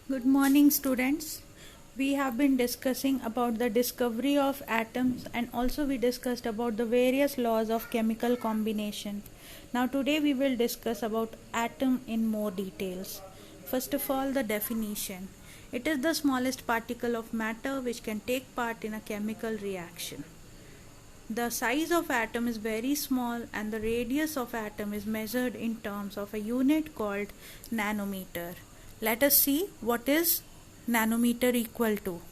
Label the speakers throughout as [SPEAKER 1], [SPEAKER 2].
[SPEAKER 1] Good morning, students. We have been discussing about the discovery of atoms, and also we discussed about the various laws of chemical combination. Now today we will discuss about atom in more details. First of all, the definition. It is the smallest particle of matter which can take part in a chemical reaction. The size of atom is very small and the radius of atom is measured in terms of a unit called nanometer. Let us see what is nanometer equal to.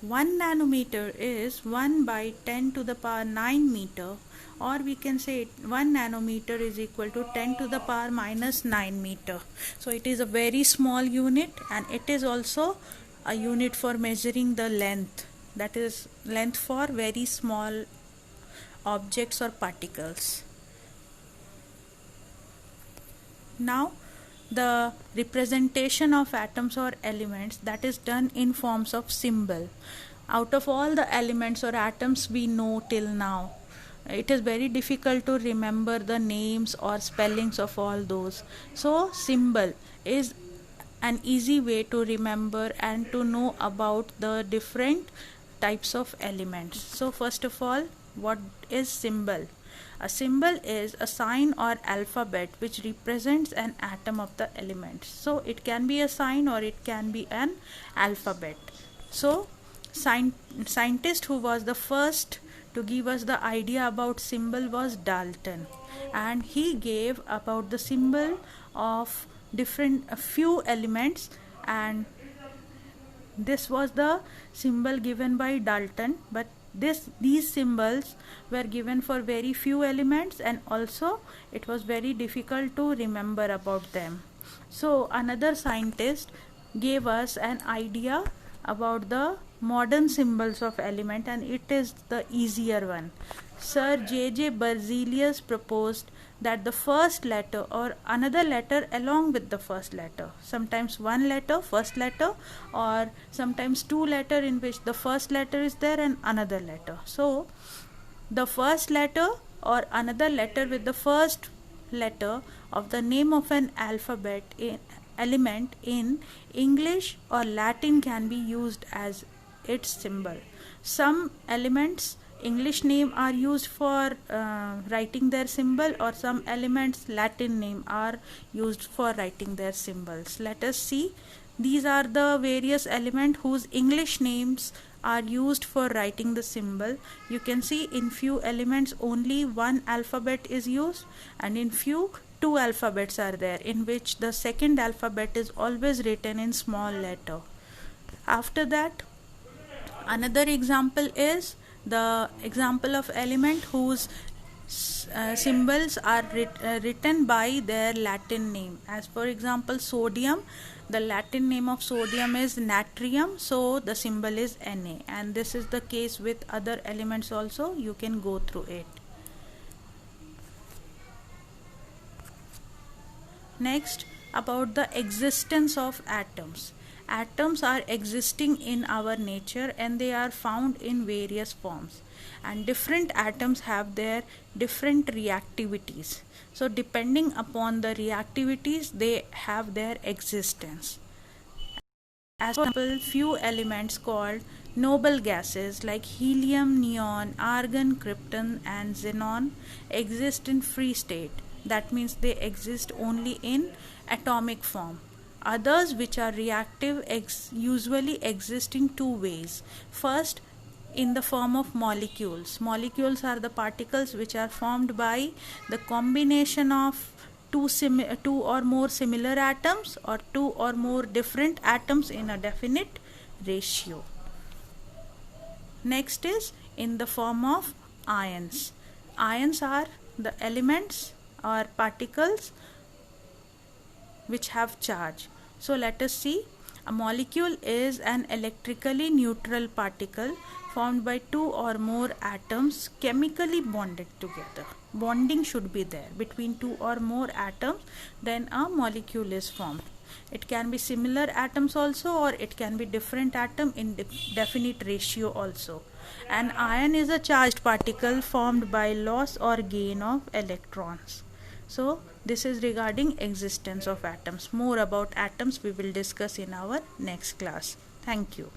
[SPEAKER 1] 1 nanometer is 1 by 10 to the power 9 meter, or we can say 1 nanometer is equal to 10 to the power minus 9 meter. So it is a very small unit, and it is also a unit for measuring the length, that is length for very small objects or particles. Now the representation of atoms or elements, that is done in forms of symbol. Out of all the elements or atoms we know till now, it is very difficult to remember the names or spellings of all those. So symbol is an easy way to remember and to know about the different types of elements. So first of all, what is symbol? A symbol is a sign or alphabet which represents an atom of the element. So it can be a sign or it can be an alphabet. So scientist who was the first to give us the idea about symbol was Dalton, and he gave about the symbol of different a few elements, and this was the symbol given by Dalton, but these symbols were given for very few elements, and also it was very difficult to remember about them. So another scientist gave us an idea about the modern symbols of element, and it is the easier one. Sir J.J. Berzelius proposed that the first letter or another letter along with the first letter, sometimes one letter, first letter, or sometimes two letter in which the first letter is there and another letter. So the first letter or another letter with the first letter of the name of an alphabet element in English or Latin can be used as its symbol. Some elements English name are used for writing their symbol, or some elements Latin name are used for writing their symbols. Let us see. These are the various elements whose English names are used for writing the symbol. You can see in few elements only one alphabet is used, and in few two alphabets are there, in which the second alphabet is always written in small letter. After that, another example is the example of element whose symbols are written by their Latin name. As for example, sodium, the Latin name of sodium is natrium, so the symbol is Na, and this is the case with other elements also. You can go through it. Next, about the existence of atoms. Atoms are existing in our nature and they are found in various forms, and different atoms have their different reactivities. So depending upon the reactivities, they have their existence. As for example, few elements called noble gases like helium, neon, argon, krypton and xenon exist in free state. That means they exist only in atomic form. Others which are reactive usually exist in two ways. First, in the form of molecules. Molecules are the particles which are formed by the combination of two or more similar atoms or two or more different atoms in a definite ratio. Next is in the form of ions. Ions are the elements or particles which have charge. So let us see. A molecule is an electrically neutral particle formed by two or more atoms chemically bonded together. Bonding should be there between two or more atoms, then a molecule is formed. It can be similar atoms also, or it can be different atom in definite ratio also. An ion is a charged particle formed by loss or gain of electrons. So this is regarding existence of atoms. More about atoms we will discuss in our next class. Thank you.